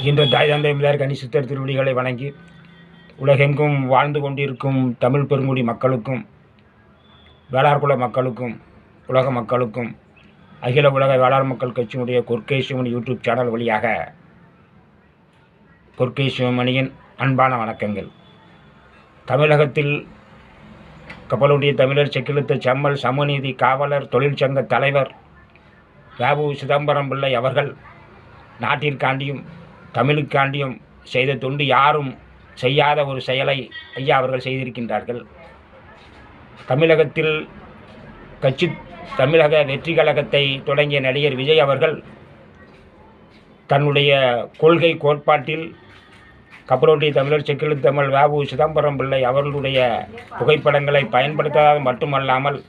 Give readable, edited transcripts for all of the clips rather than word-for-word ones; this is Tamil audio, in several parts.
இன்று தாய் தந்தை முதலார் கனிசித்தர் திருவடிகளை வணங்கி உலகெங்கும் வாழ்ந்து கொண்டிருக்கும் தமிழ் பெருங்குடி மக்களுக்கும், வேளார்குல மக்களுக்கும், உலக மக்களுக்கும் அகில உலக வேளார் மக்கள் கட்சியினுடைய கொற்கை சிவமணி யூடியூப் சேனல் வழியாக கொற்கை சிவமணியின் அன்பான வணக்கங்கள். தமிழகத்தில் கப்பலுடைய தமிழர் செக்கிழுத்த செம்மல் சமூகநீதி காவலர் தொழிற்சங்க தலைவர் வ.உ. சிதம்பரம் பிள்ளை அவர்கள் நாட்டிற்காண்டியும் தமிழுக்காண்டியும் செய்த தொண்டு யாரும் செய்யாத ஒரு செயலை ஐயா அவர்கள் செய்திருக்கின்றார்கள். தமிழகத்தில் தமிழக வெற்றி கழகத்தை தொடங்கிய நடிகர் விஜய் அவர்கள் தன்னுடைய கொள்கை கோட்பாட்டில் கப்பலோட்டிய தமிழர் செக்கிழுத்தமிழ் வ.உ. சிதம்பரம் பிள்ளை அவர்களுடைய புகைப்படங்களை பயன்படுத்தாதது மட்டுமல்லாமல்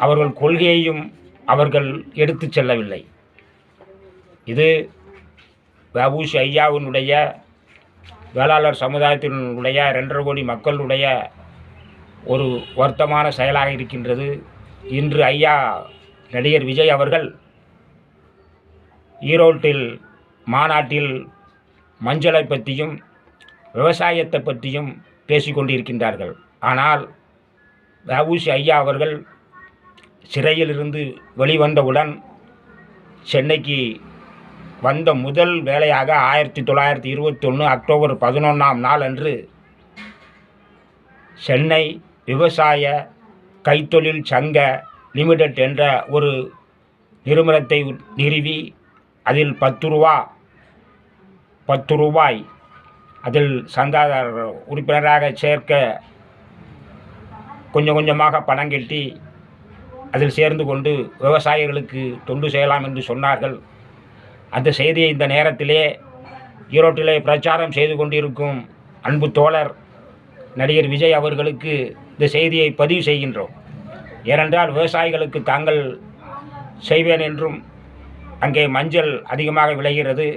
அவர்கள் கொள்கையையும் அவர்கள் எடுத்து செல்லவில்லை. இது வ.உ. ஐயாவினுடைய வேளாளர் சமுதாயத்தினுடைய 2.5 கோடி மக்களுடைய ஒரு வருத்தமான செயலாக இருக்கின்றது. இன்று ஐயா நடிகர் விஜய் அவர்கள் ஈரோட்டில் மாநாட்டில் மஞ்சளை பற்றியும் விவசாயத்தை பற்றியும் பேசிக்கொண்டிருக்கின்றார்கள். ஆனால் வ.உ. ஐயா அவர்கள் சிறையிலிருந்து வெளிவந்தவுடன் சென்னைக்கு வந்த முதல் வேலையாக 1921 அக்டோபர் 11ஆம் நாள் அன்று சென்னை விவசாய கைத்தொழில் சங்க லிமிடெட் என்ற ஒரு நிறுவனத்தை நிறுவி அதில் 10 ரூபாய் அதில் சந்தாதார உறுப்பினராக சேர்க்க கொஞ்சம் கொஞ்சமாக பணம் கட்டி அதில் சேர்ந்து கொண்டு விவசாயிகளுக்கு தொண்டு செய்யலாம் என்று சொன்னார்கள். அந்த செய்தியை இந்த நேரத்திலே ஈரோட்டிலே பிரச்சாரம் செய்து கொண்டிருக்கும் அன்பு தோழர் நடிகர் விஜய் அவர்களுக்கு இந்த செய்தியை பதிவு செய்கின்றோம். ஏனென்றால் விவசாயிகளுக்கு தாங்கள் செய்வேன் என்றும் அங்கே மஞ்சள் அதிகமாக விளைகிறது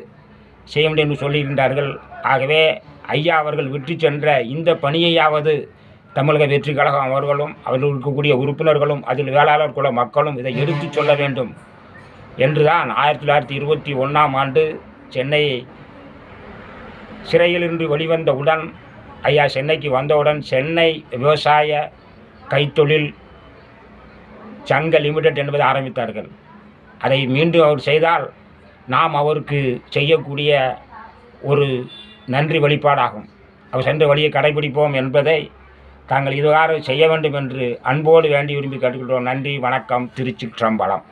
செய்ய முடியும் என்று சொல்லியிருந்தார்கள். ஆகவே ஐயா அவர்கள் விட்டு சென்ற இந்த பணியையாவது தமிழக வெற்றி கழகம் அவர்களும் அவர்கள் இருக்கக்கூடிய உறுப்பினர்களும் அதில் வேளாளர் குல மக்களும் இதை எடுத்துச் சொல்ல வேண்டும் என்றுதான் 1921ஆம் ஆண்டு சென்னை சிறையிலிருந்து வெளிவந்தவுடன் ஐயா சென்னைக்கு வந்தவுடன் சென்னை விவசாய கைத்தொழில் சங்க லிமிடெட் என்பதை ஆரம்பித்தார்கள். அதை மீண்டும் அவர் செய்தால் நாம் அவருக்கு செய்யக்கூடிய ஒரு நன்றி வழிபாடாகும். அவர் சென்ற வழியை கடைபிடிப்போம் என்பதை தாங்கள் இதுவாறு செய்ய வேண்டும் என்று அன்போடு வேண்டி விரும்பி கேட்டுக்கொள்கிறோம். நன்றி, வணக்கம். திருச்சிற்றம்பலம்.